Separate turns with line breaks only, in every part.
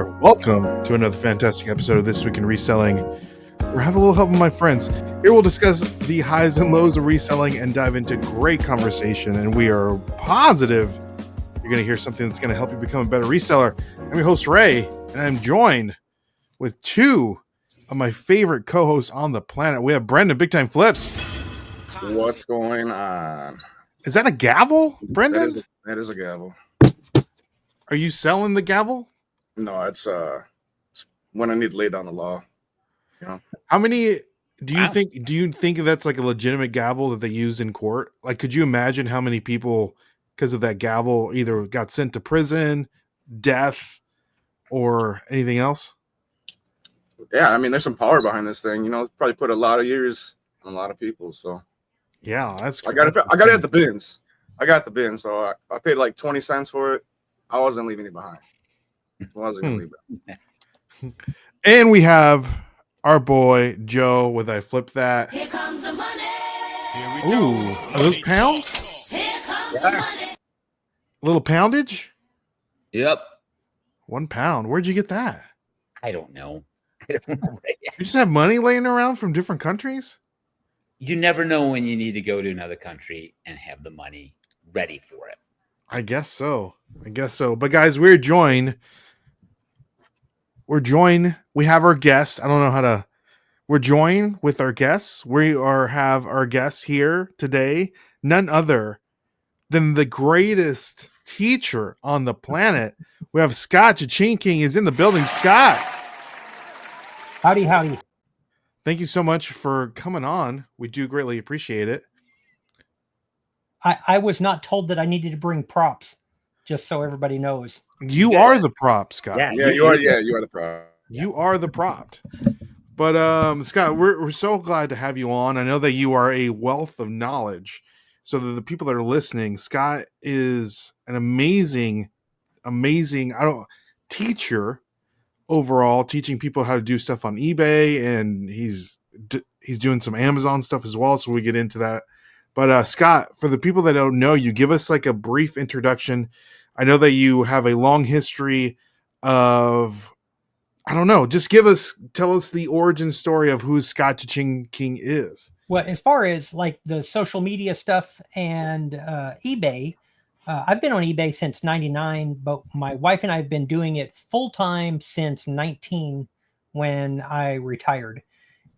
there. Welcome to another fantastic episode of This Week in Reselling. We're having a little help with my friends. Here we'll discuss the highs and lows of reselling and dive into great conversation. And we are positive you're going to hear something that's going to help you become a better reseller. I'm your host, Ray, and I'm joined with two of my favorite co-hosts on the planet. We have Brendan, Big Time Flips.
What's going on?
Is that a gavel, Brendan?
That is a gavel.
Are you selling the gavel?
No, it's when I need to lay down the law. You know?
How many do you think that's like a legitimate gavel that they use in court? Like, could you imagine how many people, because of that gavel, either got sent to prison, death, or anything else?
Yeah, I mean, there's some power behind this thing. You know, it's probably put a lot of years on a lot of people. So
yeah,
I got it at the bins. I got the bin, so I paid like 20 cents for it. I wasn't leaving it behind. I wasn't gonna leave it.
And we have our boy Joe with I Flip That.
Here comes the money.
Here we
Ooh,
go.
are those pounds?
Here comes the money.
A little poundage?
Yep.
1 pound. Where'd you get that?
I don't know. I don't know.
You just have money laying around from different countries?
You never know when you need to go to another country and have the money ready for it.
I guess so. But guys, we're joined. We have our guests. We're joined with our guests. Have our guests here today. None other than the greatest teacher on the planet. We have Scot ChaChing King is in the building. Scott.
Howdy.
Thank you so much for coming on. We do greatly appreciate it.
I was not told that I needed to bring props, just so everybody knows.
You are the prop, Scott.
Yeah,
You are the pro.
You are the prop. But Scott, we're so glad to have you on. I know that you are a wealth of knowledge. So that the people that are listening, Scott is an amazing teacher overall, teaching people how to do stuff on eBay, and he's doing some Amazon stuff as well. So we get into that. But Scott, for the people that don't know you, give us like a brief introduction. I know that you have a long history of, I don't know, tell us the origin story of who Scot ChaChing King is.
Well, as far as like the social media stuff and eBay, I've been on eBay since 99, but my wife and I have been doing it full time since 19 when I retired.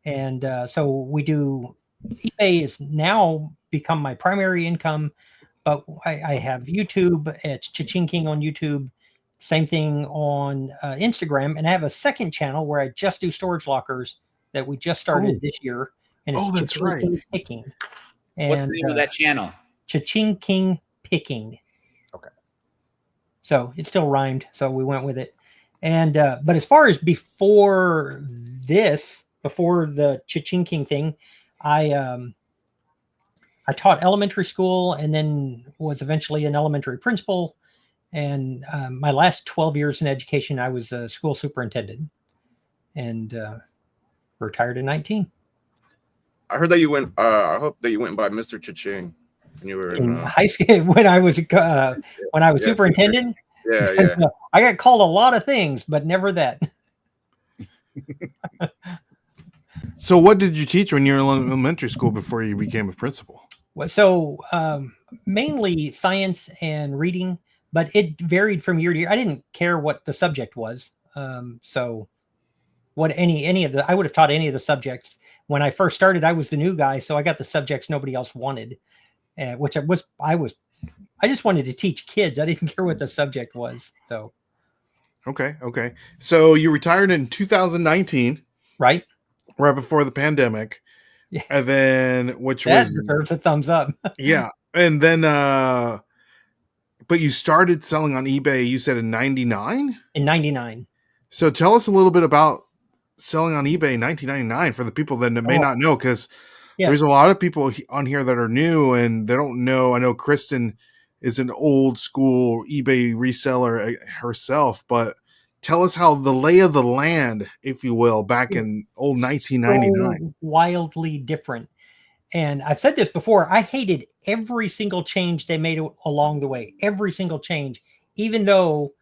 And so we do, eBay has now become my primary income, but I have YouTube. It's ChaChing King on YouTube. Same thing on Instagram. And I have a second channel where I just do storage lockers that we just started this year. And it's
that's
ChaChing
right.
King Picking. And,
What's the name of that channel?
ChaChing King Picking.
Okay.
So it still rhymed, so we went with it. And but as far as before the ChaChing King thing, I taught elementary school and then was eventually an elementary principal. And my last 12 years in education, I was a school superintendent and retired in 19.
I heard that you went. I hope that you went by Mr. ChaChing when you were
In high school when I was superintendent.
Yeah.
I got called a lot of things, but never that.
So what did you teach when you were in elementary school before you became a principal?
So mainly science and reading, but it varied from year to year. I didn't care what the subject was. So what any of the, I would have taught any of the subjects. When I first started, I was the new guy, so I got the subjects nobody else wanted, which I just wanted to teach kids. I didn't care what the subject was. So.
Okay. So you retired in 2019,
right
before the pandemic.
Yeah.
And then,
that deserves a thumbs up.
Yeah. And then, but you started selling on eBay, you said in 99?
In 99.
So tell us a little bit about selling on eBay in 1999 for the people that may not know, because there's a lot of people on here that are new and they don't know. I know Kristen is an old school eBay reseller herself, but tell us how the lay of the land, if you will, back in old 1999.
So wildly different. And I've said this before, I hated every single change they made along the way, every single change, even though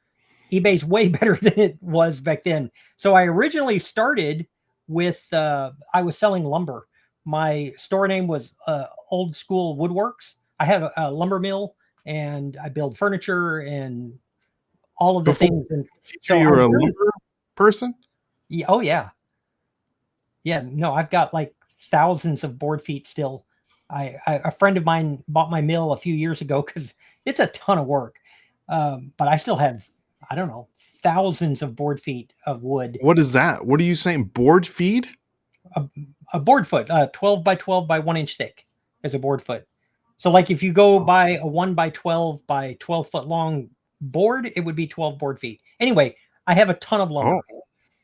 eBay's way better than it was back then. So I originally started with I was selling lumber. My store name was Old School Woodworks. I have a lumber mill, and I build furniture and all of the
Before-
things. And
So
I
you were
was
a
really-
lumber person?
yeah, oh yeah. Yeah, no, I've got like thousands of board feet still. A friend of mine bought my mill a few years ago because it's a ton of work. But I still have, I don't know, thousands of board feet of wood.
What is that? What are you saying? Board feed?
A board foot, 12 by 12 by 1 inch thick is a board foot. So like if you go buy a 1 by 12 by 12 foot long board, it would be 12 board feet. Anyway, I have a ton of lumber.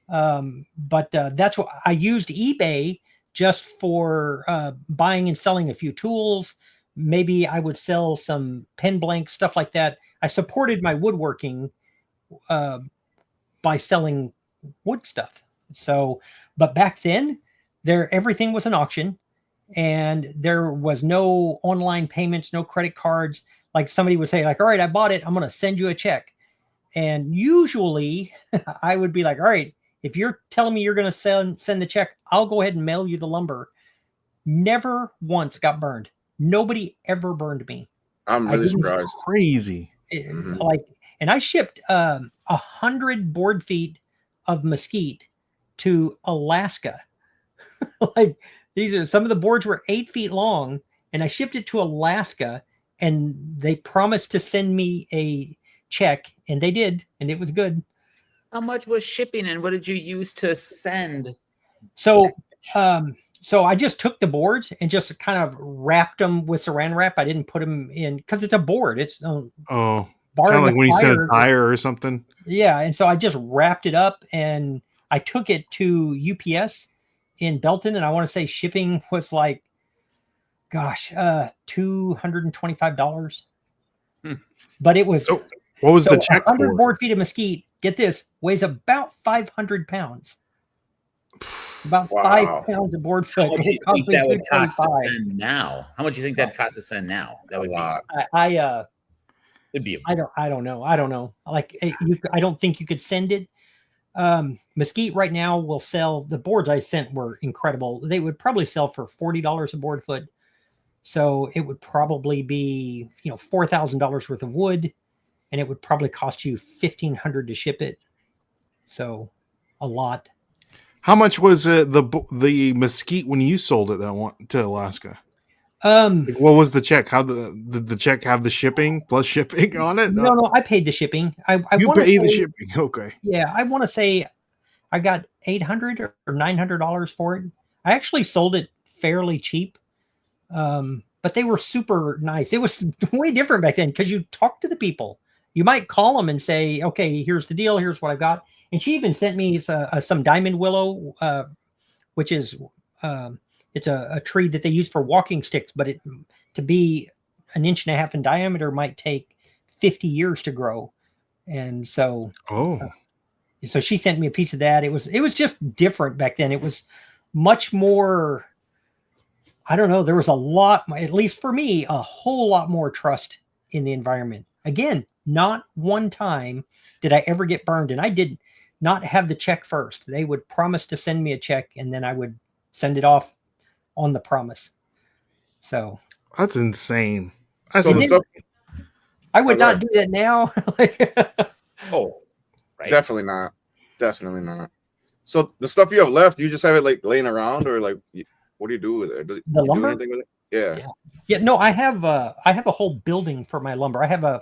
But that's what I used eBay just for buying and selling a few tools. Maybe I would sell some pen blanks, stuff like that. I supported my woodworking by selling wood stuff. So, but back then, everything was an auction, and there was no online payments, no credit cards. Like somebody would say, like, "All right, I bought it. I'm going to send you a check." And usually, I would be like, "All right, if you're telling me you're going to send the check, I'll go ahead and mail you the lumber." Never once got burned. Nobody ever burned me.
I'm really surprised.
Crazy.
Mhm.
Like, and I shipped 100 board feet of mesquite to Alaska. Like, these are some of the boards were 8 feet long, and I shipped it to Alaska, and they promised to send me a check, and they did, and it was good.
How much was shipping, and what did you use to send?
So, so I just took the boards and just kind of wrapped them with saran wrap. I didn't put them in because it's a board. It's
Oh,
bar
kind of
in
like
the
when you send a
fire.
tire or something.
Yeah, and so I just wrapped it up and I took it to UPS in Belton, and I want to say shipping was like, gosh, $225.
Hmm.
But it was
So what was the check
100
for?
board feet of mesquite. Get this, weighs about 500 pounds. About
Wow.
5 pounds of board foot.
How much
and
do
it
you
cost
think
me
that would cost to
$225.
send now? How much do you think that costs to send now? That
A
would
lot.
it'd be a
I don't know. Like I don't think you could send it. Mesquite right now will sell. The boards I sent were incredible. They would probably sell for $40 a board foot. So it would probably be, $4,000 worth of wood, and it would probably cost you $1,500 to ship it. So a lot.
How much was the mesquite when you sold it that one to Alaska? Like, what was the check? How did the check have the shipping plus shipping on it?
No, I paid the shipping.
You
wanna
paid the
say-
shipping. Okay.
Yeah, I want to say I got $800 or $900 for it. I actually sold it fairly cheap, but they were super nice. It was way different back then because you talk to the people. You might call them and say, "Okay, here's the deal. Here's what I've got." And she even sent me some diamond willow, which is it's a tree that they use for walking sticks, but to be 1.5 inches in diameter might take 50 years to grow. And so so she sent me a piece of that. It was just different back then. It was much more, I don't know, there was a lot, at least for me, a whole lot more trust in the environment. Again, not one time did I ever get burned, and I did not have the check first. They would promise to send me a check, and then I would send it off on the promise. So
That's insane. That's
So the stuff,
I would
Oh, go
not do that now.
Oh, right.
definitely not. Definitely not. So the stuff you have left, you just have it like laying around, or like, what do you do with it? Do
The
you
lumber?
do anything with it? Yeah.
Yeah.
Yeah, no, I have a whole building for my lumber. I have a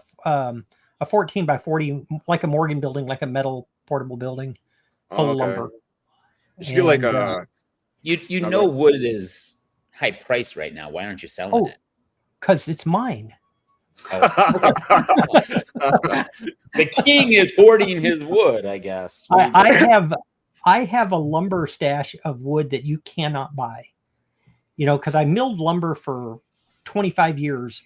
14 by 40, like a Morgan building, like a metal portable building full of lumber.
You should get like
And,
a.
You
No,
know
go
wood is high price right now. Why aren't you selling
Oh.
it?
because it's mine.
The king is hoarding his wood, I guess.
I have a lumber stash of wood that you cannot buy. Because I milled lumber for 25 years,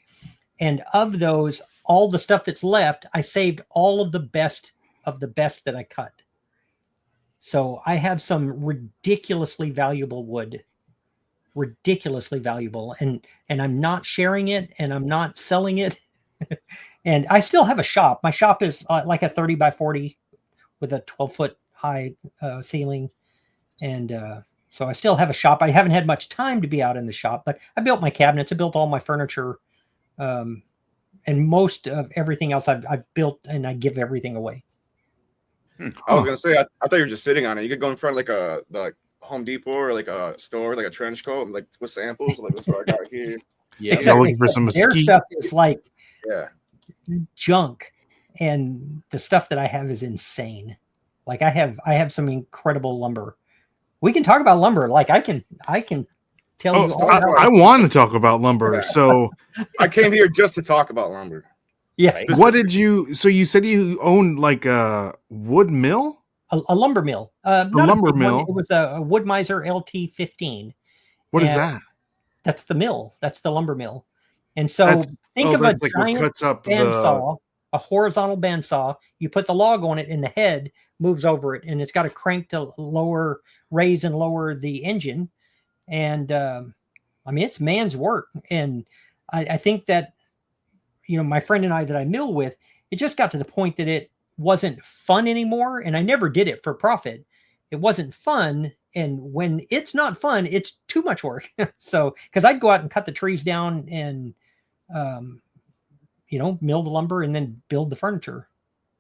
and of those, all the stuff that's left, I saved all of the best that I cut. So I have some ridiculously valuable wood, ridiculously valuable, and I'm not sharing it, and I'm not selling it. And I still have a shop. My shop is like a 30 by 40 with a 12-foot high ceiling. And so I still have a shop. I haven't had much time to be out in the shop, but I built my cabinets. I built all my furniture. And most of everything else I've built, and I give everything away.
I was gonna say, I thought you were just sitting on it. You could go in front of like Home Depot or like a store, like a trench coat, like with samples. Like, that's what I got here.
Yeah.
I'm looking for some
Their
mesquite.
stuff is like
Yeah.
junk, and the stuff that I have is insane. Like I have some incredible lumber. We can talk about lumber. Like I can tell you all about
I want to talk about lumber.
Yeah.
So
I came here just to talk about lumber.
yeah,
Right.
what did you? So you said you owned like a wood mill?
a lumber mill. Not
lumber
big one.
mill?
It was a Wood-Mizer LT15.
What is
And
that?
That's the mill. That's the lumber mill. And so think of a
that's like what
giant
cuts up
bandsaw, a horizontal bandsaw. You put the log on it, and the head moves over it, and it's got a crank to raise and lower the engine. And I mean, it's man's work. And I think that, my friend and I that I mill with, it just got to the point that it wasn't fun anymore. And I never did it for profit. It wasn't fun. And when it's not fun, it's too much work. So, because I'd go out and cut the trees down and, mill the lumber and then build the furniture,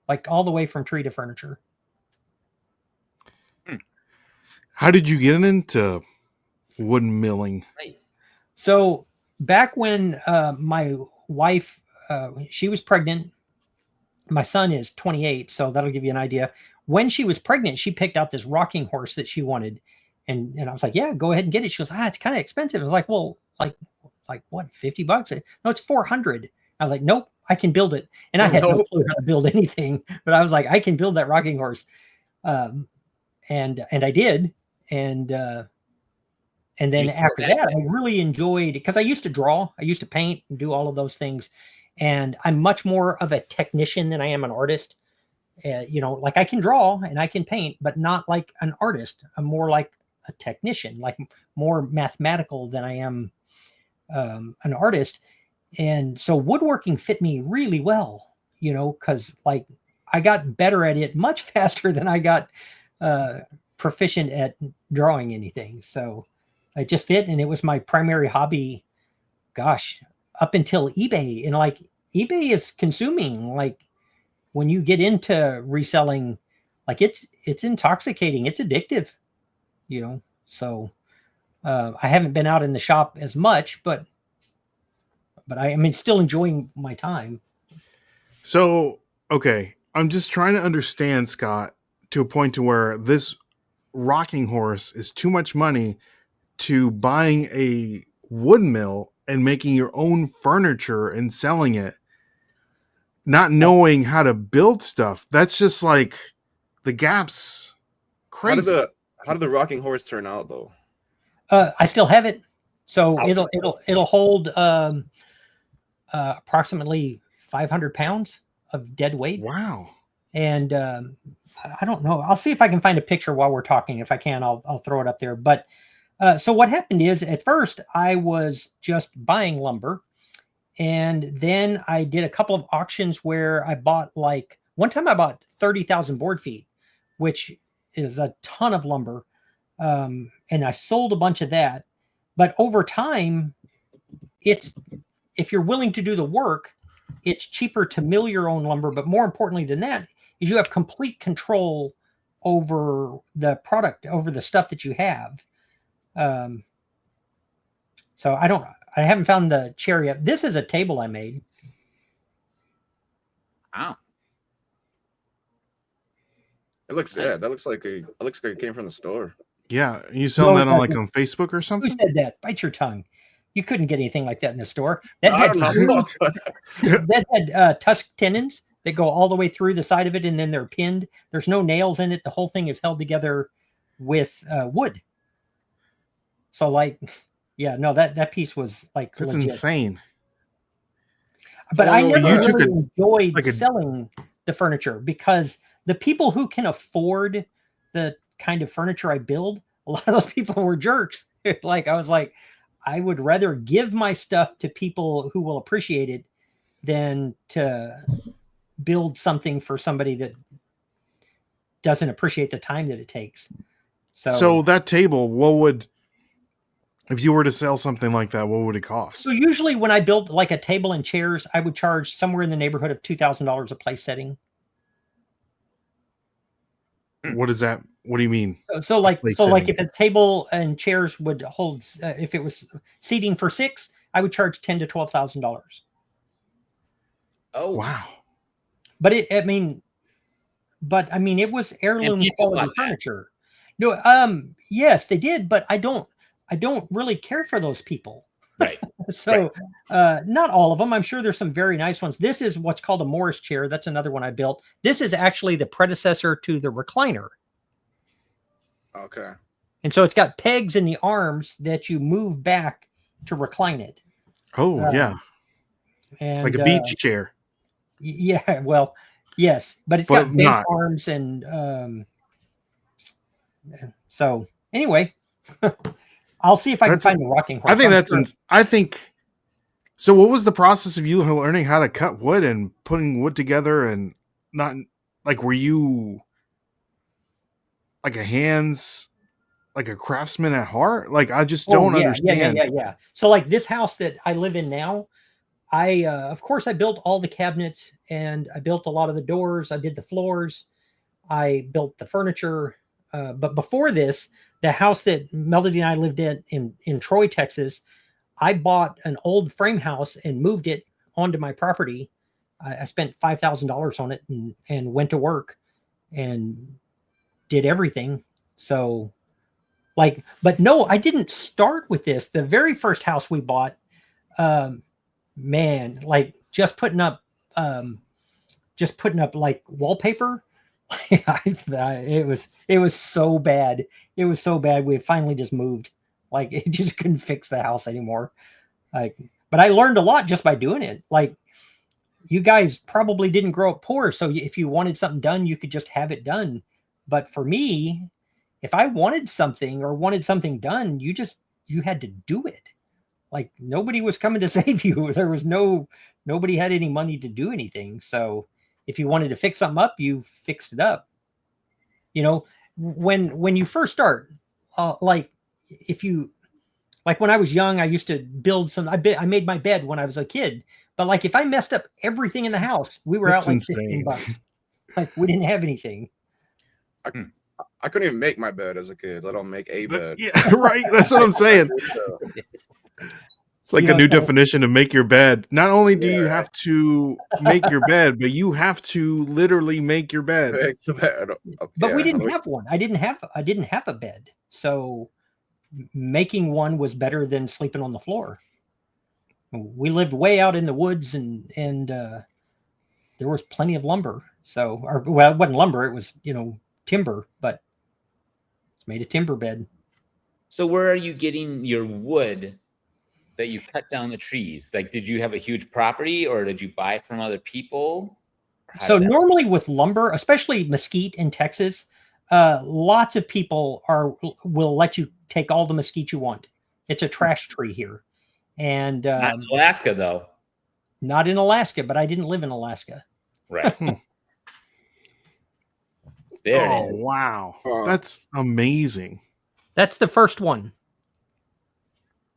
like all the way from tree to furniture.
How did you get into wood milling?
Right.
So back when my wife, she was pregnant, my son is 28, so that'll give you an idea. When she was pregnant, she picked out this rocking horse that she wanted. And I was like, yeah, go ahead and get it. She goes, it's kind of expensive. I was like, well, like what, $50? No, it's 400. I was like, nope, I can build it. And I had no clue how to build anything, but I was like, I can build that rocking horse. And I did. And then after that, I really enjoyed, because I used to draw, I used to paint and do all of those things. And I'm much more of a technician than I am an artist. Like I can draw and I can paint, but not like an artist. I'm more like a technician, like more mathematical than I am an artist. And so woodworking fit me really well, because like I got better at it much faster than I got proficient at drawing anything. So it just fit, and it was my primary hobby. Gosh, up until eBay, and like eBay is consuming. Like when you get into reselling, like it's intoxicating, it's addictive, So I haven't been out in the shop as much, but I mean, still enjoying my time.
So, okay, I'm just trying to understand, Scott, to a point to where this rocking horse is too much money to buying a wood mill and making your own furniture and selling it, not knowing how to build stuff. That's just like the gap's crazy.
How did the rocking horse turn out though?
I still have it, so it'll hold approximately 500 pounds of dead weight.
Wow.
And I don't know. I'll see if I can find a picture while we're talking. If I can, I'll throw it up there. But so what happened is, at first I was just buying lumber, and then I did a couple of auctions where I bought, like, one time I bought 30,000 board feet, which is a ton of lumber. And I sold a bunch of that. But over time, if you're willing to do the work, it's cheaper to mill your own lumber. But more importantly than that is you have complete control over the product, over the stuff that you have. So I haven't found the chair yet. This is a table I made.
Wow.
That looks like it came from the store.
Yeah, you selling that on on Facebook or something?
Who said that? Bite your tongue. You couldn't get anything like that in the store. That
I don't know.
had tusk tenons that go all the way through the side of it, and then they're pinned. There's no nails in it. The whole thing is held together with wood. So, like, yeah, no, that piece was like
That's
legit.
insane.
But I never
you took
really enjoyed selling the furniture, because the people who can afford the kind of furniture I build, a lot of those people were jerks. Like, I was like, I would rather give my stuff to people who will appreciate it than to build something for somebody that doesn't appreciate the time that it takes.
So that table, what would, if you were to sell something like that, what would it cost?
So usually when I built like a table and chairs, I would charge somewhere in the neighborhood of $2,000 a place setting.
What is that? What do you mean?
So like
Place
if
setting.
a table and chairs would hold, if it was seating for 6, I would charge $10,000 to $12,000.
Oh,
Wow.
But it was heirloom
people
quality
bought that.
furniture. No, yes, they did, but I don't really care for those people.
Right.
So not all of them. I'm sure there's some very nice ones. This is what's called a Morris chair. That's another one I built. This is actually the predecessor to the recliner.
Okay.
And so it's got pegs in the arms that you move back to recline it.
Oh, yeah.
And
Like a beach chair.
Yeah, well, yes, but it's
But
got bent
not.
arms and so anyway, I'll see if I can
That's-
find the rocking horse.
I think
I'm
that's,
sure-
I think, so what was the process of you learning how to cut wood and putting wood together and not, like, were you like like a craftsman at heart? Like, I just don't understand.
Yeah. So like this house that I live in now, I of course I built all the cabinets and I built a lot of the doors. I did the floors. I built the furniture. But before this, the house that Melody and I lived in Troy, Texas, I bought an old frame house and moved it onto my property. I spent $5,000 on it and went to work and did everything. So like, but no, I didn't start with this. The very first house we bought, man, like just putting up like wallpaper. It was so bad. It was so bad. We finally just moved. Like it just couldn't fix the house anymore. Like, but I learned a lot just by doing it. Like you guys probably didn't grow up poor, so if you wanted something done, you could just have it done. But for me, if I wanted something or wanted something done, you had to do it. Like nobody was coming to save you. There was nobody had any money to do anything. So if you wanted to fix something up, you fixed it up. You know, when you first start, like if you, like when I was young, I used to build I made my bed when I was a kid. But like if I messed up everything in the house, we were
That's
out like
insane.
$15. Like we didn't have anything.
I couldn't even make my bed as a kid, let alone make a bed.
Yeah, right. That's what I'm saying.
So,
It's like
You
a
know,
new
so-
definition of make your bed. Not only do you
Yeah.
have to make your bed, but you have to literally make your bed.
make the bed.
But we
Yeah,
didn't have one. I didn't have a bed. So making one was better than sleeping on the floor. We lived way out in the woods and there was plenty of lumber. So, well, it wasn't lumber, it was, timber, but it's made a timber bed.
So where are you getting your wood that you cut down the trees? Like, did you have a huge property or did you buy from other people? Or how
So
did that-
normally with lumber, especially mesquite in Texas, lots of people will let you take all the mesquite you want. It's a trash tree here. And
Not in Alaska though.
not in Alaska, but I didn't live in Alaska.
Right. There
Oh,
it is.
wow. That's amazing.
That's the first one.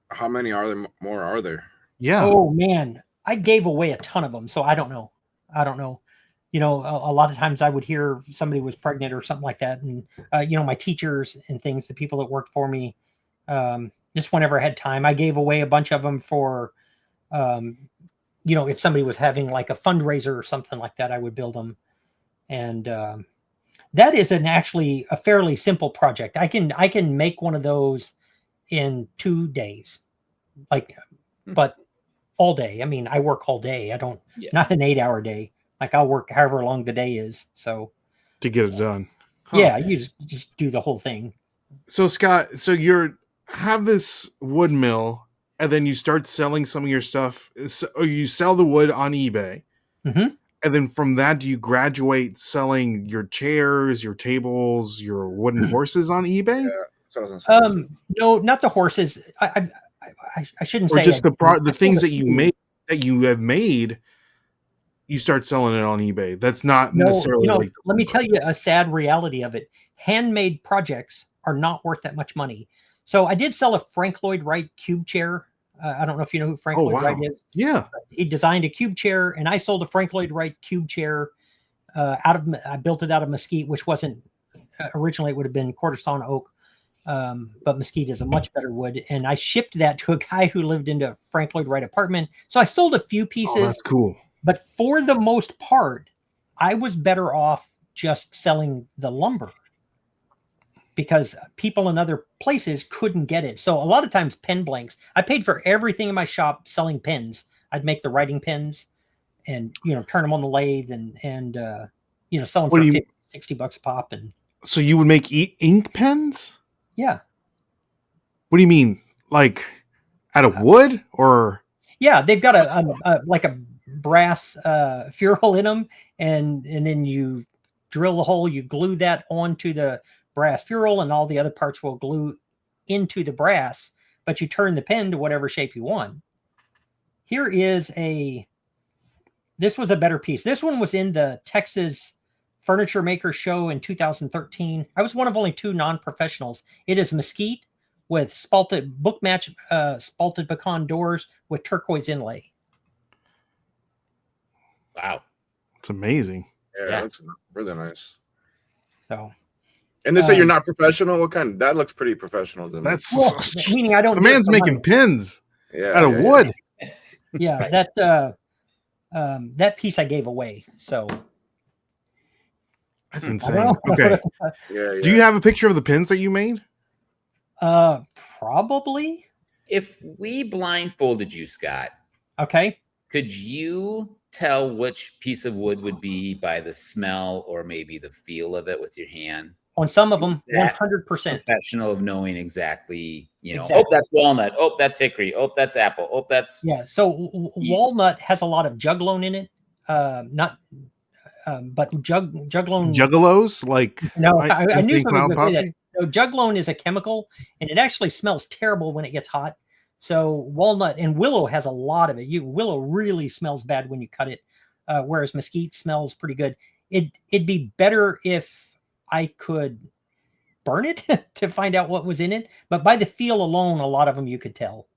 How many are there? More are there?
Yeah.
Oh man, I gave away a ton of them, so I don't know. A lot of times I would hear somebody was pregnant or something like that, and my teachers and things, the people that worked for me, just whenever I had time, I gave away a bunch of them for, if somebody was having like a fundraiser or something like that, I would build them, and that is actually a fairly simple project. I can make one of those in 2 days, but all day. I mean, I work all day. I don't, not an 8-hour day. Like I'll work however long the day is. So
To get it done. Huh.
yeah, you just do the whole thing.
So Scott, so you have this wood mill and then you start selling some of your stuff. Or you sell the wood on eBay.
Mhm.
And then from that, do you graduate selling your chairs, your tables, your wooden horses on eBay?
Yeah, that's what I was gonna say.
No, not the horses. I shouldn't
Or
say
just
I-
the things that you make, that you have made you start selling it on eBay. That's not
No,
necessarily like
let me tell you a sad reality of it. Handmade projects are not worth that much money. So I did sell a Frank Lloyd Wright cube chair. I don't know if you know who Frank
oh
Lloyd
wow.
Wright is.
Yeah.
He designed a cube chair, and I sold a Frank Lloyd Wright cube chair I built it out of mesquite, which wasn't originally, it would have been quarter sawn oak. But mesquite is a much better wood. And I shipped that to a guy who lived in a Frank Lloyd Wright apartment. So I sold a few pieces.
Oh, that's cool.
But for the most part, I was better off just selling the lumber because people in other places couldn't get it. So a lot of times pen blanks, I paid for everything in my shop selling pens. I'd make the writing pens and, turn them on the lathe and sell them for $50, $60 a pop. And
so you would make ink pens?
Yeah.
What do you mean? Like out of wood or?
Yeah, they've got a brass ferrule in them, and then you drill the hole, you glue that onto the brass ferrule, and all the other parts will glue into the brass, but you turn the pen to whatever shape you want. This was a better piece. This one was in the Texas Furniture Maker Show in 2013. I was one of only 2 non-professionals. It is mesquite with spalted spalted pecan doors with turquoise inlay.
Wow.
It's amazing.
Yeah, that looks really nice.
So,
and they say you're not professional. What kind? That looks pretty professional to me.
That's
meaning I don't.
The man's making pins out of wood.
Yeah, that piece I gave away. So
that's insane. Okay.
Yeah.
Do you have a picture of the pins that you made?
Probably.
If we blindfolded you, Scott,
okay,
could you tell which piece of wood would be by the smell or maybe the feel of it with your hand?
On some of them, 100%.
Professional of knowing exactly,
Exactly.
Oh, that's walnut. Oh, that's hickory. Oh, that's apple. Oh, that's
So walnut has a lot of juglone in it. But juglone.
Juggalos, like
No, I knew somebody would say that.
Posse?
So juglone is a chemical, and it actually smells terrible when it gets hot. So walnut and willow has a lot of it. Willow really smells bad when you cut it, whereas mesquite smells pretty good. It'd be better if I could burn it to find out what was in it, but by the feel alone, a lot of them you could tell.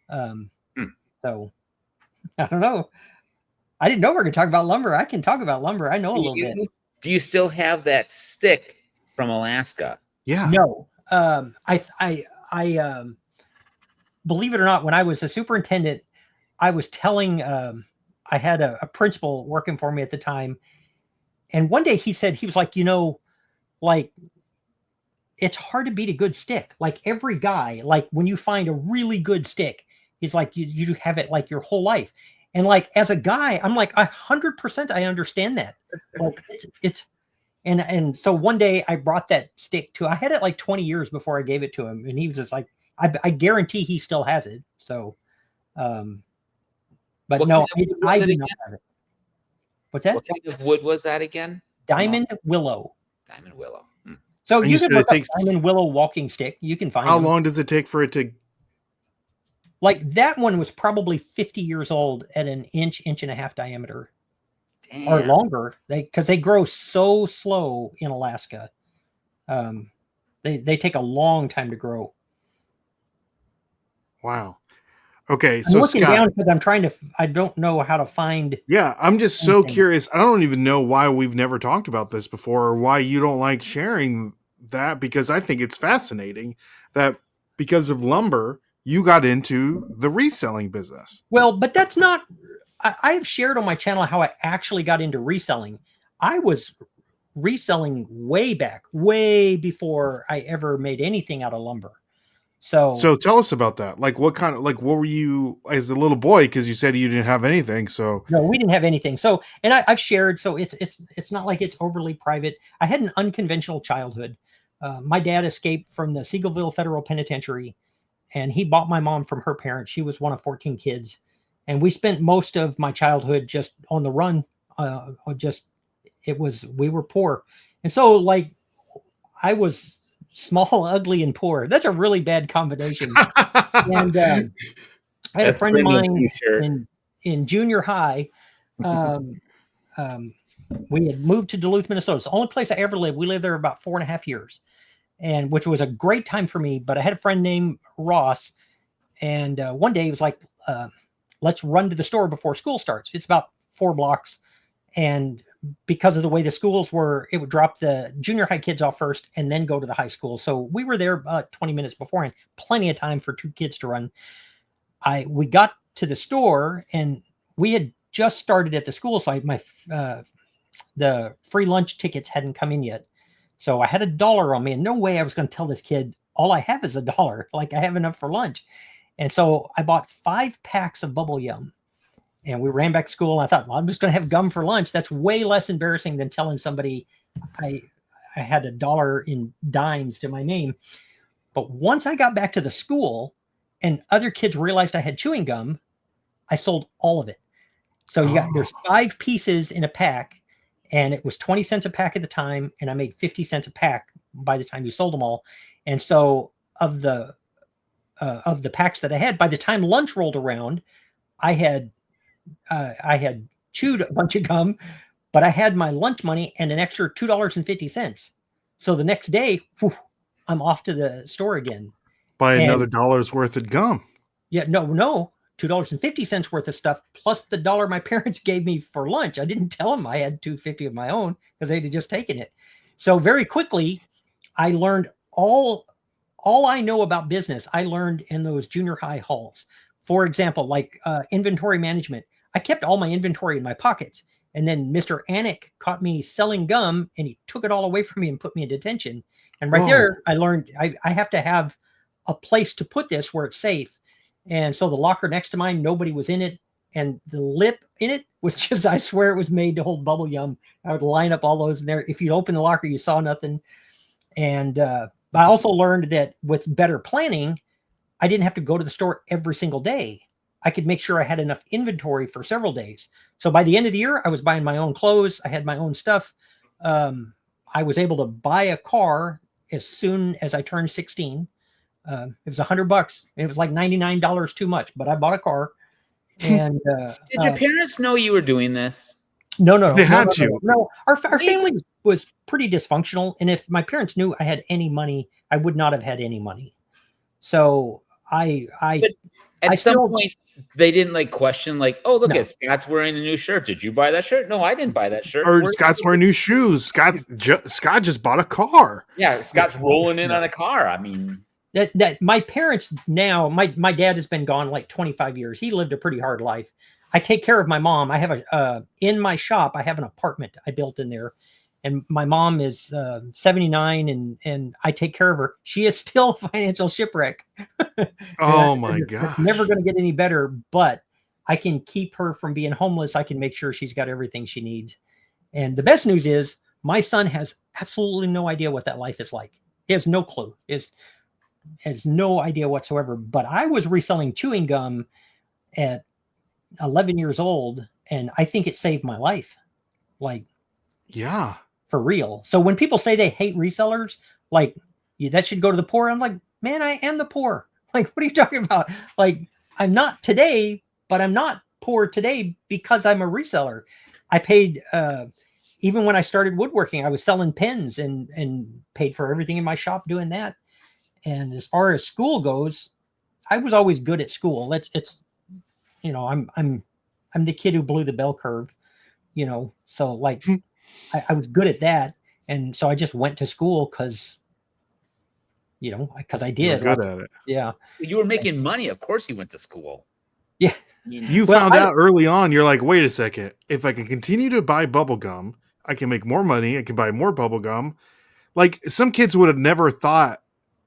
So I don't know. I didn't know we were going to talk about lumber. I can talk about lumber. I know a little bit.
Do you still have that stick from Alaska?
Yeah.
No. I believe it or not, when I was a superintendent, I was telling, I had a principal working for me at the time. And one day he said, he was like, like, it's hard to beat a good stick. Like every guy, like when you find a really good stick, he's like, you have it like your whole life. And like, as a guy, I'm like 100% I understand that. Like and so one day I brought that stick I had it like 20 years before I gave it to him. And he was just like, I guarantee he still has it. So, but no, I do not have it. What's that?
What kind of wood was that again?
Diamond willow.
Diamond willow.
So you can look up diamond willow walking stick. You can find
How long does it take for it to?
Like that one was probably 50 years old at an inch and a half diameter.
Damn.
Or longer. Because they grow so slow in Alaska. They take a long time to grow.
Wow. Okay,
I'm
so
looking
Scott,
down because I don't know how to find.
Yeah, I'm just so curious. I don't even know why we've never talked about this before or why you don't like sharing that, because I think it's fascinating that because of lumber, you got into the reselling business.
Well, but that's not, I've shared on my channel how I actually got into reselling. I was reselling way back, way before I ever made anything out of lumber. So
tell us about that. Like what were you as a little boy? Because you said you didn't have anything. So
no, we didn't have anything. So, and I've shared, so it's not like it's overly private. I had an unconventional childhood. My dad escaped from the Seagoville Federal Penitentiary, and he bought my mom from her parents. She was one of 14 kids. And we spent most of my childhood just on the run. We were poor. And so like I was small, ugly, and poor. That's a really bad combination. And I had a friend of mine in junior high. we had moved to Duluth, Minnesota. It's the only place I ever lived. We lived there about 4.5 years, and which was a great time for me. But I had a friend named Ross, and one day he was like, let's run to the store before school starts. It's about 4 blocks. And because of the way the schools were, it would drop the junior high kids off first and then go to the high school. So we were there about 20 minutes beforehand, plenty of time for 2 kids to run. We got to the store and we had just started at the school. So the free lunch tickets hadn't come in yet. So I had $1 on me, and no way I was going to tell this kid, all I have is $1. Like, I have enough for lunch. And so I bought 5 packs of bubble yum, and we ran back to school. And I thought, well, I'm just going to have gum for lunch. That's way less embarrassing than telling somebody I had $1 in dimes to my name. But once I got back to the school and other kids realized I had chewing gum, I sold all of it. So there's 5 pieces in a pack, and it was 20 cents a pack at the time, and I made 50 cents a pack by the time you sold them all. And so of the packs that I had, by the time lunch rolled around, I had chewed a bunch of gum, but I had my lunch money and an extra $2.50. So the next day, I'm off to the store again.
Buy another $1 worth of gum.
Yeah, no. $2.50 worth of stuff plus the $1 my parents gave me for lunch. I didn't tell them I had $2.50 of my own because they had just taken it. So very quickly, I learned all I know about business. I learned in those junior high halls. For example, like inventory management. I kept all my inventory in my pockets, and then Mr. Anik caught me selling gum, and he took it all away from me and put me in detention. And right there, I learned I have to have a place to put this where it's safe. And so the locker next to mine, nobody was in it. And the lip in it was just, I swear it was made to hold bubble yum. I would line up all those in there. If you open the locker, you saw nothing. And I also learned that with better planning, I didn't have to go to the store every single day. I could make sure I had enough inventory for several days. So by the end of the year, I was buying my own clothes. I had my own stuff. I was able to buy a car as soon as I turned 16. It was $100 and it was like $99 too much, but I bought a car. And
did your parents know you were doing this?
No.
They had to.
No, our family was pretty dysfunctional. And if my parents knew I had any money, I would not have had any money. So but at some point, they didn't like question, like, oh, look at Scott's wearing a new shirt. Did you buy that shirt? No, I didn't buy that shirt.
Or Scott's wearing new shoes. Scott just bought a car.
Yeah, Scott's rolling in on a car. I mean,
that my parents now, my dad has been gone like 25 years. He lived a pretty hard life. I take care of my mom. I have in my shop, I have an apartment I built in there. And my mom is 79 and I take care of her. She is still a financial shipwreck.
Oh my God.
It's never going to get any better, but I can keep her from being homeless. I can make sure she's got everything she needs. And the best news is my son has absolutely no idea what that life is like. He has no clue. Has no idea whatsoever. But I was reselling chewing gum at 11 years old, and I think it saved my life. Like,
yeah.
For real. So when people say they hate resellers, like, that should go to the poor, I'm like, man, I am the poor. Like, what are you talking about? Like, I'm not today, but I'm not poor today because I'm a reseller. I paid, even when I started woodworking, I was selling pens and paid for everything in my shop doing that. And as far as school goes, I was always good at school. It's I'm the kid who blew the bell curve, so like, I was good at that. And so I just went to school because I did.
You're good at it.
Yeah.
You were making money. Of course you went to school.
Yeah.
You found out early on, you're like, wait a second. If I can continue to buy bubble gum, I can make more money. I can buy more bubble gum. Like, some kids would have never thought,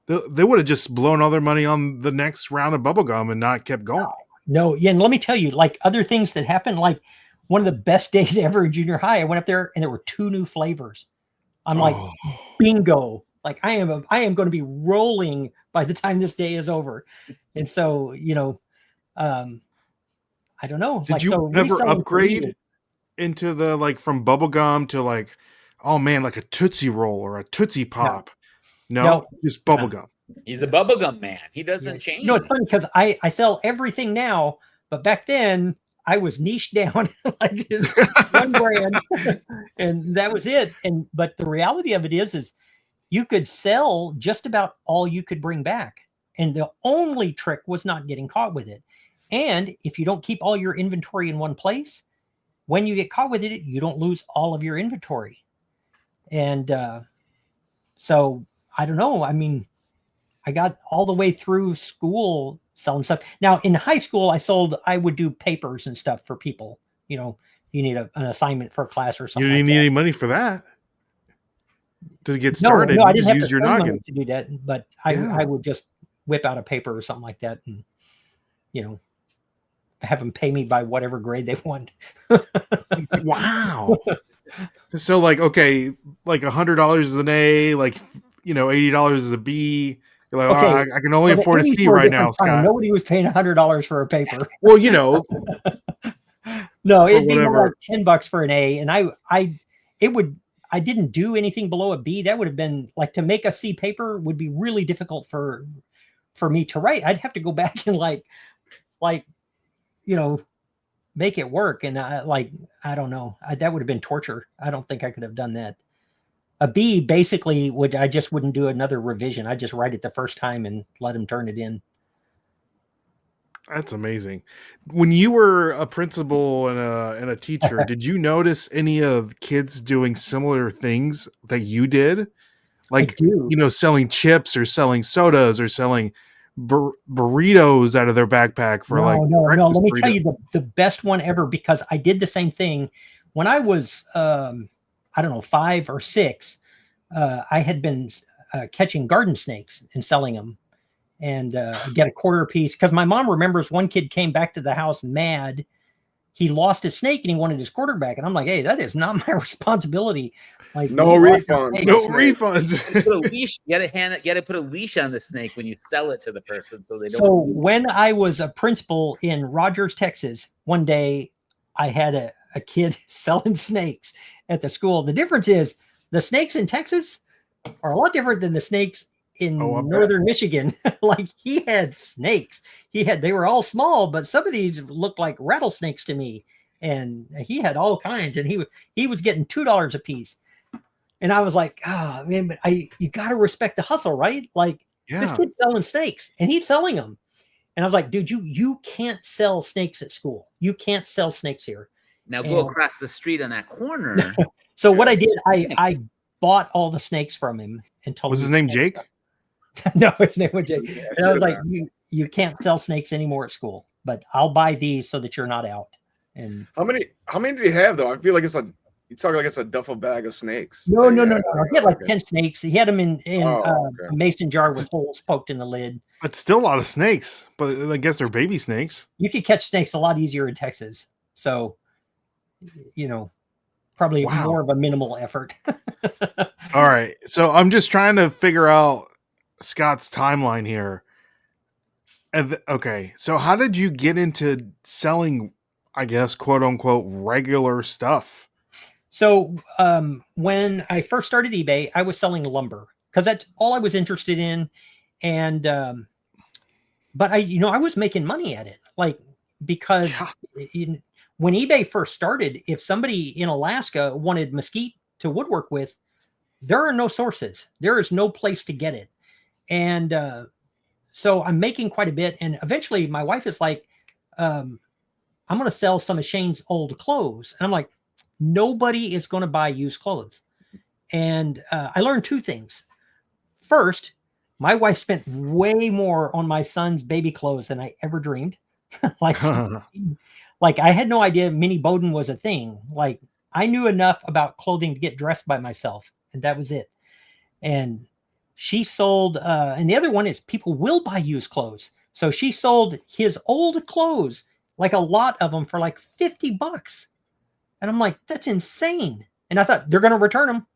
they would have just blown all their money on the next round of bubble gum and not kept going.
No. Yeah. And let me tell you, like, other things that happened, like, one of the best days ever in junior high, I went up there and there were 2 new flavors. I'm like, bingo. Like, I am going to be rolling by the time this day is over. And so, I don't know.
Did you ever upgrade into the, like, from bubble gum to, like, oh man, like a Tootsie Roll or a Tootsie Pop? No, just bubble gum.
He's a bubblegum man. He doesn't change.
It's funny because I sell everything now, but back then I was niched down like just one brand, and that was it. But the reality of it is you could sell just about all you could bring back. And the only trick was not getting caught with it. And if you don't keep all your inventory in one place, when you get caught with it, you don't lose all of your inventory. And so I don't know. I mean, I got all the way through school selling stuff. Now in high school, I would do papers and stuff for people. You know, you need an assignment for a class or something.
You didn't
like
need
that.
any money for that to get started.
No, I
You
didn't
just
have
use
to
your
spend money
noggin.
to do that, but
Yeah.
I would just whip out a paper or something like that, and you know, have them pay me by whatever grade they want.
Wow. So like, okay, like $100 is an A, like, you know, $80 is a B. You're like,
Okay,
I can only
Well, the
afford a
80s
C
were a
right now,
different time.
Scott.
Nobody was paying $100 for a paper.
Well, you know,
No, it'd be more
whatever.
like $10 for an A, and I didn't do anything below a B. That would have been like, to make a C paper would be really difficult for me to write. I'd have to go back and like you know, make it work. And I don't know, that would have been torture. I don't think I could have done that. A B basically I just wouldn't do another revision. I just write it the first time and let them turn it in.
That's amazing. When you were a principal and a teacher, did you notice any of kids doing similar things that you did? Like,
do.
you know, selling chips or selling sodas or selling burritos out of their backpack for
No.
breakfast
Let me tell
burrito.
you the best one ever, because I did the same thing when I was, I don't know, 5 or 6. I had been catching garden snakes and selling them, and get a quarter piece. Because my mom remembers one kid came back to the house mad. He lost his snake and he wanted his quarter back. And I'm like, hey, that is not my responsibility. Like,
No
you lost your
refunds.
snake.
No
snake.
refunds.
Put a leash. You gotta put a leash on the snake when you sell it to the person, so they don't.
So when I was a principal in Rogers, Texas, one day I had a kid selling snakes at the school. The difference is the snakes in Texas are a lot different than the snakes in
Oh, I bet.
northern Michigan. Like, he had snakes. They were all small, but some of these looked like rattlesnakes to me. And he had all kinds, and he was getting $2 a piece. And I was like, man, but you got to respect the hustle, right? Like, this
Yeah.
kid's selling snakes and he's selling them. And I was like, dude, you can't sell snakes at school. You can't sell snakes here.
Now go
And-
across the street on that corner.
So what I did, I bought all the snakes from him and told
Was
him
his name Jake?
No, his name was Jake.
Yeah,
And I was
sure.
like, you can't sell snakes anymore at school, but I'll buy these so that you're not out. And
How many do you have though? I feel like you talk like it's a duffel bag of snakes.
no. He had like
Okay.
10 snakes. He had them in
Oh, okay.
a mason jar with holes poked in the lid.
It's still a lot of snakes, but I guess they're baby snakes.
You could catch snakes a lot easier in Texas. So, you know, probably
Wow.
more of a minimal effort.
All right. So I'm just trying to figure out Scott's timeline here. Okay. So how did you get into selling, I guess, quote unquote, regular stuff?
So when I first started eBay, I was selling lumber because that's all I was interested in. And, but I was making money at it. Like, because when eBay first started, if somebody in Alaska wanted mesquite to woodwork with, there are no sources. There is no place to get it. And so I'm making quite a bit. And eventually my wife is like, I'm going to sell some of Shane's old clothes. And I'm like, nobody is going to buy used clothes. And I learned 2 things. First, my wife spent way more on my son's baby clothes than I ever dreamed. Like I had no idea Minnie Bowden was a thing. Like, I knew enough about clothing to get dressed by myself, and that was it. And she sold, and the other one is people will buy used clothes. So she sold his old clothes, like a lot of them, for like $50. And I'm like, that's insane. And I thought, they're going to return them.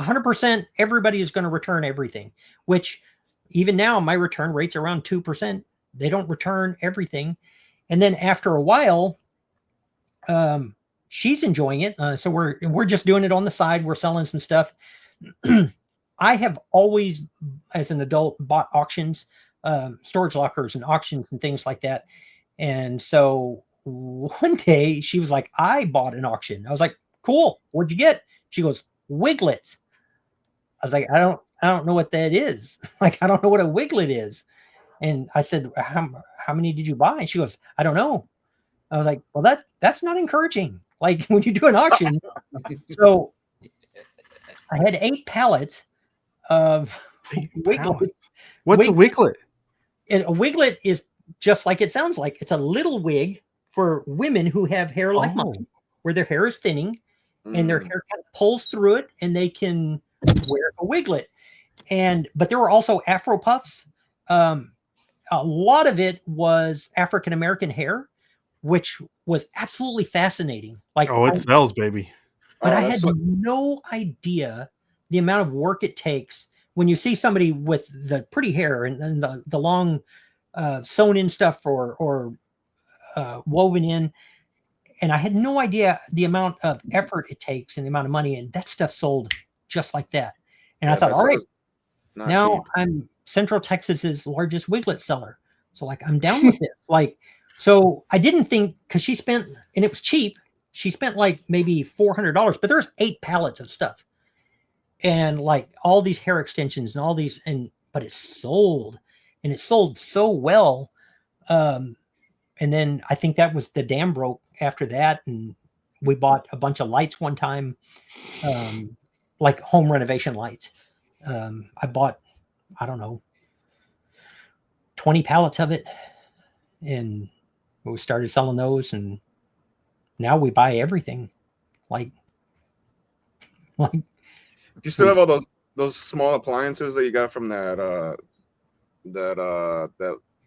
100%. Everybody is going to return everything, which even now my return rate's around 2%. They don't return everything. And then after a while, she's enjoying it. So we're just doing it on the side. We're selling some stuff. I have always, as an adult, bought auctions, storage lockers and auctions and things like that. And so one day she was like, I bought an auction. I was like, cool. What'd you get? She goes, wiglets. I was like, I don't know what that is. Like, I don't know what a wiglet is. And I said, how many did you buy? She goes, I don't know. I was like, well, that's not encouraging. Like when you do an auction. So I had 8 pallets of wiglets.
What's a wiglet?
A wiglet is just like it sounds like. It's a little wig for women who have hair like mine, where their hair is thinning and their hair kind of pulls through it and they can wear a wiglet. But there were also Afro puffs. A lot of it was African American hair, which was absolutely fascinating. Like,
it sells, baby.
But I had no idea the amount of work it takes when you see somebody with the pretty hair and the long sewn in stuff or woven in. And I had no idea the amount of effort it takes and the amount of money. And that stuff sold just like that. And I thought, all right, now cheap. I'm Central Texas's largest wiglet seller. So like, I'm down with this. Like, so I didn't think, because she spent, and it was cheap, she spent like maybe $400, but there's 8 pallets of stuff. And like all these hair extensions and all these, but it sold, and it sold so well. And then I think that was the dam broke after that. And we bought a bunch of lights one time, like home renovation lights. I bought, I don't know, 20 pallets of it. And we started selling those, and now we buy everything. Like
do you still have all those small appliances that you got from that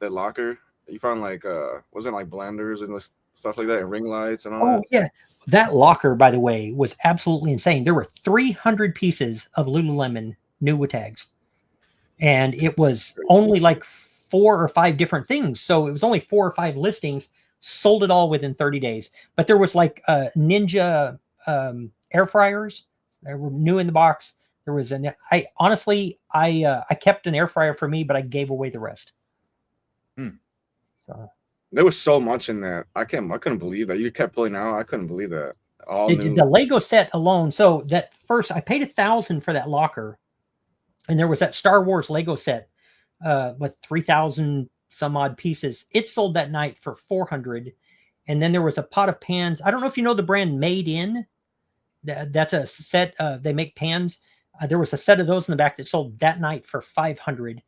locker? You found like wasn't it like blenders and stuff like that, and ring lights and all that?
Oh yeah. That locker, by the way, was absolutely insane. There were 300 pieces of Lululemon new with tags. And it was only like 4 or 5 different things. So it was only 4 or 5 listings, sold it all within 30 days. But there was like Ninja air fryers. They were new in the box. There was I kept an air fryer for me, but I gave away the rest. So
there was so much in that. I couldn't believe that. You kept pulling out. I couldn't believe that.
The Lego set alone. So that first, I paid $1,000 for that locker. And there was that Star Wars Lego set with 3,000 some odd pieces. It sold that night for $400. And then there was a pot of pans. I don't know if you know the brand Made In. That's a set. They make pans. There was a set of those in the back that sold that night for $500.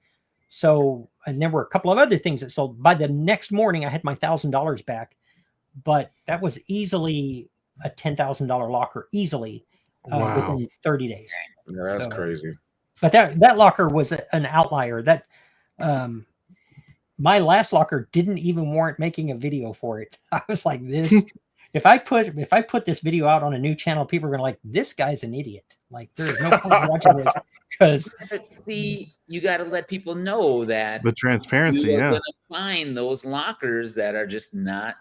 So, and there were a couple of other things that sold. By the next morning, I had my $1,000 back. But that was easily a $10,000 locker, easily within 30 days.
Yeah, that's crazy.
But that locker was an outlier. That my last locker didn't even warrant making a video for it. I was like, this. If I put this video out on a new channel, people are gonna like, this guy's an idiot. Like, there's no point in watching this. Because
see, you got to let people know that
the transparency.
You're gonna find those lockers that are just not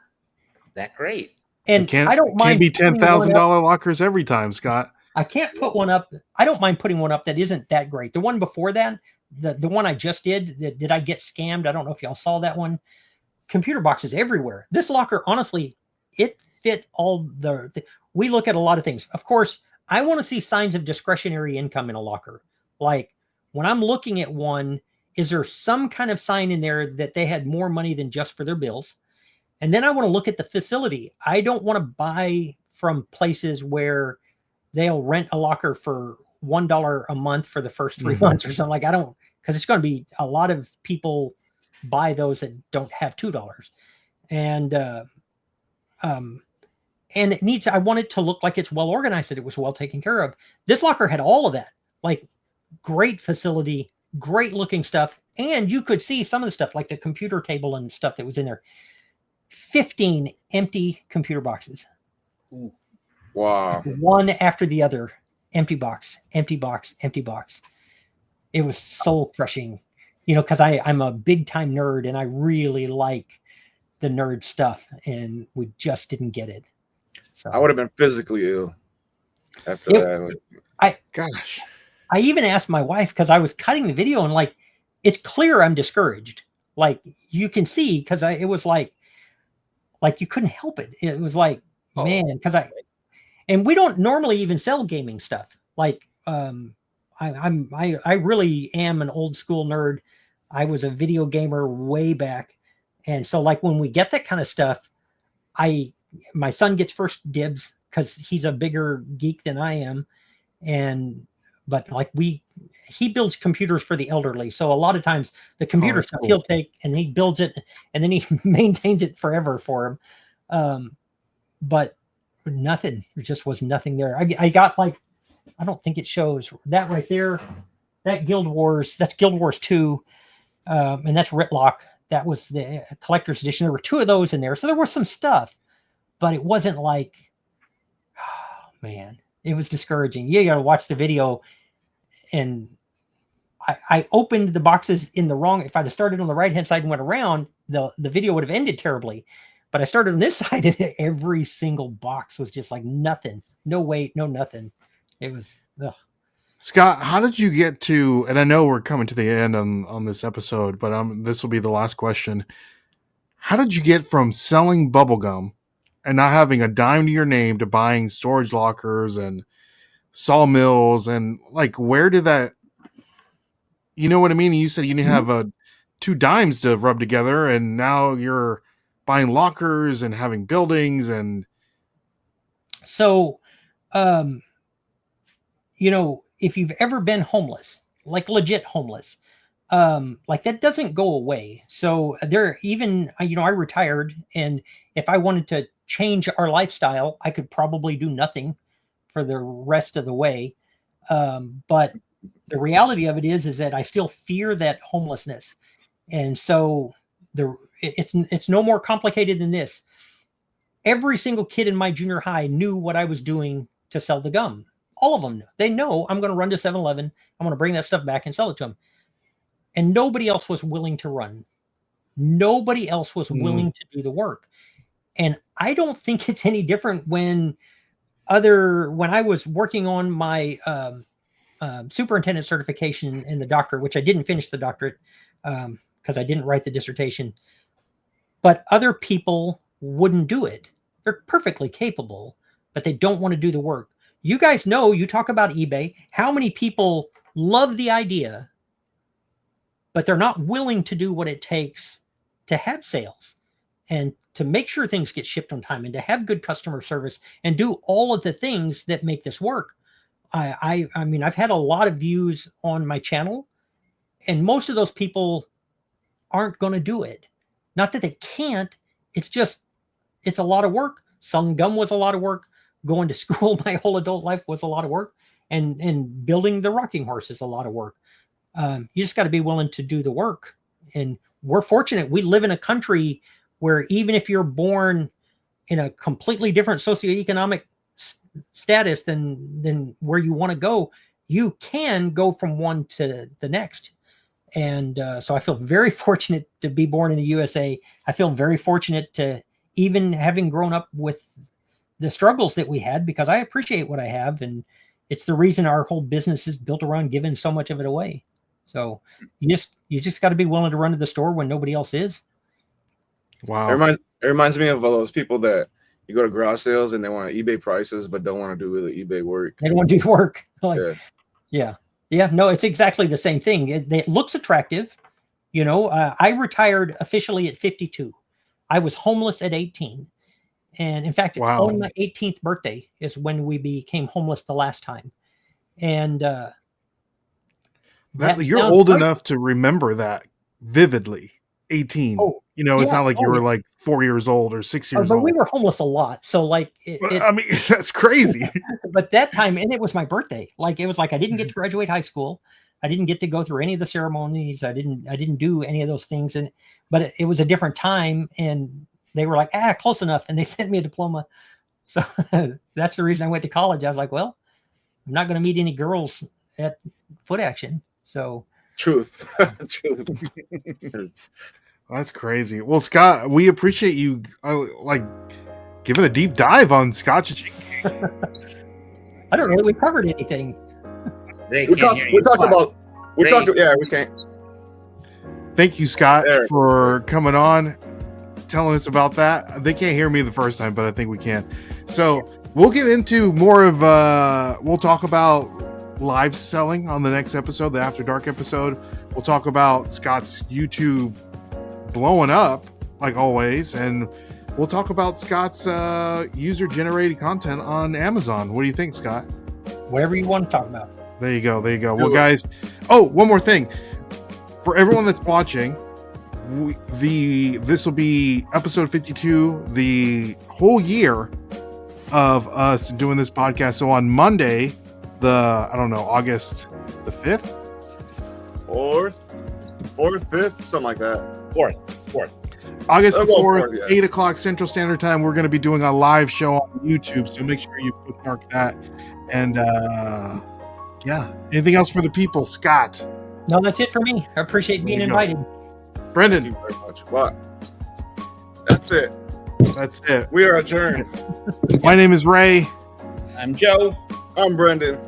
that great.
And I don't mind.
Can't be $10,000 lockers every time, Scott.
I can't put one up. I don't mind putting one up that isn't that great. The one before that, the one I just did I get scammed? I don't know if y'all saw that one. Computer boxes everywhere. This locker, honestly, it fit all we look at a lot of things. Of course, I want to see signs of discretionary income in a locker. Like when I'm looking at one, is there some kind of sign in there that they had more money than just for their bills? And then I want to look at the facility. I don't want to buy from places where they'll rent a locker for $1 a month for the first 3 months or something. Like, I don't, because it's going to be a lot of people buy those that don't have $2. And it needs, I want it to look like it's well organized, that it was well taken care of. This locker had all of that, like great facility, great looking stuff. And you could see some of the stuff like the computer table and stuff that was in there. 15 empty computer boxes.
Ooh.
Wow.
One after the other. Empty box, empty box, empty box. It was soul crushing, because I'm a big time nerd and I really like the nerd stuff, and we just didn't get it. So
I would have been physically ill after that.
I even asked my wife, because I was cutting the video and like, it's clear I'm discouraged. Like you can see, because it was like like you couldn't help it. It was like,
Oh.
man, because and we don't normally even sell gaming stuff. Like, I really am an old school nerd. I was a video gamer way back. And so like when we get that kind of stuff, my son gets first dibs because he's a bigger geek than I am. But like he builds computers for the elderly. So a lot of times the computer stuff
cool.
he'll take and he builds it and then he maintains it forever for him. But nothing, there just was nothing there. I got like, I don't think it shows that right there. That that's Guild Wars 2. And that's Ritlock. That was the collector's edition. There were 2 of those in there. So there was some stuff, but it wasn't like, oh, man, it was discouraging. You got to watch the video. And I opened the boxes in the wrong. If I'd have started on the right-hand side and went around, the video would have ended terribly. But I started on this side and every single box was just like nothing. No weight, no nothing. It was, ugh.
Scott, how did you get to, and I know we're coming to the end on this episode, but this will be the last question. How did you get from selling bubblegum and not having a dime to your name to buying storage lockers and sawmills, and like, where did that, you know what I mean? You said you didn't have 2 dimes to rub together, and now you're buying lockers and having buildings. And
so, you know, if you've ever been homeless, like legit homeless, like that doesn't go away. So there, even, you know, I retired, and if I wanted to change our lifestyle, I could probably do nothing for the rest of the way. But the reality of it is that I still fear that homelessness. And so it's no more complicated than this. Every single kid in my junior high knew what I was doing to sell the gum. All of them knew. They know I'm going to run to 7-Eleven. I'm going to bring that stuff back and sell it to them. And nobody else was willing to run. Nobody else was willing to do the work. And I don't think it's any different when I was working on my superintendent certification in the doctorate, which I didn't finish the doctorate because I didn't write the dissertation. But other people wouldn't do it. They're perfectly capable, but they don't want to do the work. You guys know, you talk about eBay, how many people love the idea, but they're not willing to do what it takes to have sales and to make sure things get shipped on time and to have good customer service and do all of the things that make this work. I mean, I've had a lot of views on my channel, and most of those people aren't going to do it. Not that they can't. It's just, it's a lot of work. Selling gum was a lot of work. Going to school my whole adult life was a lot of work. And building the rocking horse is a lot of work. You just got to be willing to do the work. And we're fortunate. We live in a country where even if you're born in a completely different socioeconomic status than where you want to go, you can go from one to the next. And so I feel very fortunate to be born in the USA. I feel very fortunate to even having grown up with the struggles that we had, because I appreciate what I have. And it's the reason our whole business is built around giving so much of it away. So you just got to be willing to run to the store when nobody else is.
wow.
It reminds me of all those people that you go to garage sales and they want eBay prices, but don't want to do really eBay work.
They don't want to do the work. Like,
Yeah.
Yeah. No, it's exactly the same thing. It looks attractive. You know, I retired officially at 52. I was homeless at 18. And in fact,
Wow.
on my 18th birthday is when we became homeless the last time. And
You're old enough to remember that vividly. 18.
Oh,
you know, it's
yeah.
not like you
Oh,
were
yeah.
like 4 years old or 6 years
But
old.
we were homeless a lot. So like,
I mean, that's crazy.
but that time, and it was my birthday. Like, it was like, I didn't get to graduate high school. I didn't get to go through any of the ceremonies. I didn't do any of those things. But it was a different time, and they were like, close enough. And they sent me a diploma. So that's the reason I went to college. I was like, well, I'm not going to meet any girls at Foot Action. So
Truth. Truth.
That's crazy. Well, Scott, we appreciate you like giving a deep dive on Scot ChaChing King.
I don't know that we covered anything.
They
We
can't
talked.
hear
We
you.
talked about. We
Ray.
talked. Yeah, we can't.
Thank you, Scott,
There.
for coming on. telling us about that. They can't hear me the first time, but I think we can. So we'll get into more of, we'll talk about live selling on the next episode, the After Dark episode. We'll talk about Scott's YouTube blowing up, like always. And we'll talk about Scott's user-generated content on Amazon. What do you think, Scott?
Whatever you want to talk about.
There you go. Well, guys, one more thing. For everyone that's watching, this will be episode 52, the whole year of us doing this podcast. So on Monday, August the 5th?
4th, 5th, something like that.
4th.
August the 4th,
Fourth, yeah.
8 o'clock Central Standard Time, we're going to be doing a live show on YouTube. So make sure you bookmark that. And anything else for the people, Scott?
No, that's it for me. I appreciate being invited.
Brendan?
Thank you very much. What? That's it.
That's it.
We are adjourned.
My name is Ray.
I'm Joe.
I'm Brendan.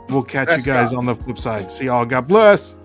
We'll catch
That's
you guys
Scott.
on the flip side. See y'all. God bless.